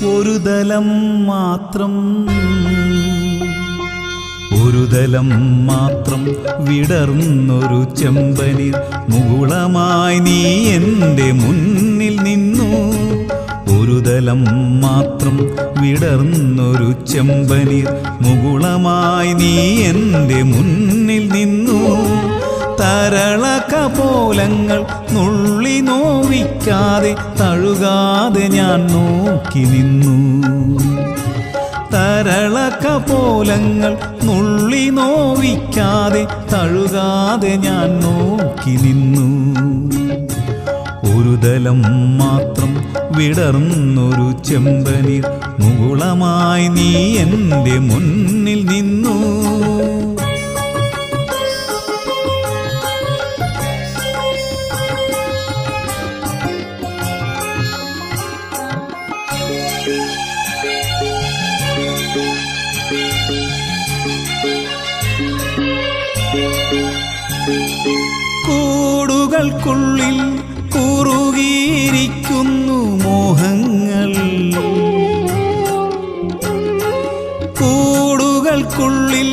ഒരു ദലം മാത്രം ഒരു ദലം മാത്രം വിടർന്നൊരു ചെമ്പനീർ മുകുളമായി നീ എൻ്റെ മുന്നിൽ നിന്നു. ഒരു ദലം മാത്രം വിടർന്നൊരു ചെമ്പനീർ മുകുളമായി നീ എൻ്റെ മുന്നിൽ നിന്നു. തരള കപോലങ്ങൾ നുള്ളി നോവിക്കാതെ തഴുകാതെ ഞാൻ നോക്കി നിന്നു. തരള കപോലങ്ങൾ നുള്ളി നോവിക്കാതെ തഴുകാതെ ഞാൻ നോക്കി നിന്നു. ഒരു ദലം മാത്രം വിടർന്നൊരു ചെമ്പനീർ മുകുളമായി നീ എൻ്റെ മുന്നിൽ നിന്നു. കൂടുകൾക്കുള്ളിൽ കുറുകിയിരിക്കുന്നു മോഹങ്ങൾ. കൂടുകൾക്കുള്ളിൽ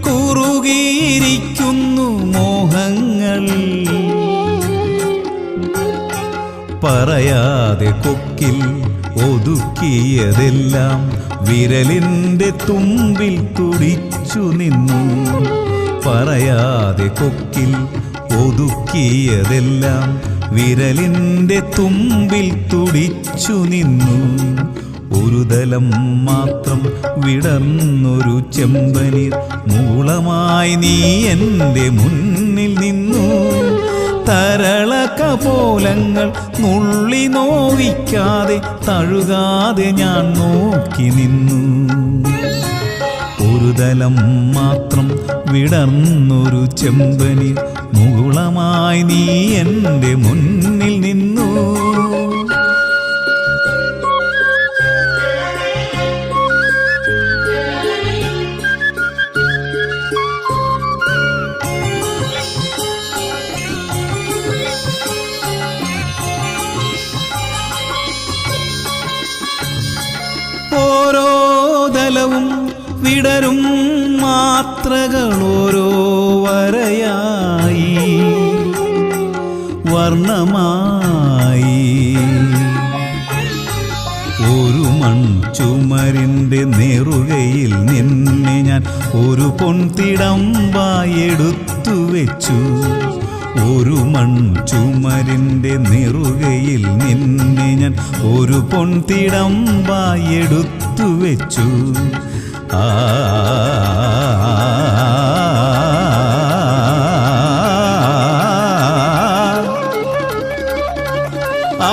കുറുകിയിരിക്കുന്നു മോഹങ്ങൾ. പറയാതെ കൊക്കിൽ ഒതുക്കിയതെല്ലാം വിരലിൻ്റെ തുമ്പിൽ തുടിച്ചു നിന്നു. പറയാതെ കൊക്കിൽ ഒതുക്കിയതെല്ലാം വിരലിൻ്റെ തുമ്പിൽ തുടിച്ചു നിന്നു. ഒരു ദലം മാത്രം വിടർന്നൊരു ചെമ്പനീർ മുകുളമായി നീ എൻ്റെ മുന്നിൽ നിന്നു. തരള കപോലങ്ങൾ നുള്ളി നോവിക്കാതെ തഴുകാതെ ഞാൻ നോക്കി നിന്നു. ഒരു ദലം മാത്രം വിടർന്നൊരു ചെമ്പനീർ മുകുളമായി നീ എൻ്റെ മുന്നിൽ നിന്നു. ഓരോ ദലവും വിടരും മാത്രകൾ ഓരോ വരയായി വർണ്ണമായി. ഒരു മൺചുമരിൻ്റെ നെറുകയിൽ നിന്നെ ഞാൻ ഒരു പൊൻതിടമ്പായി എടുത്തു വെച്ചു. ഒരു മൺചുമരിൻ്റെ നെറുകയിൽ നിന്നെ ഞാൻ ഒരു പൊൻതിടമ്പായി എടുത്തു വെച്ചു. ആ ആ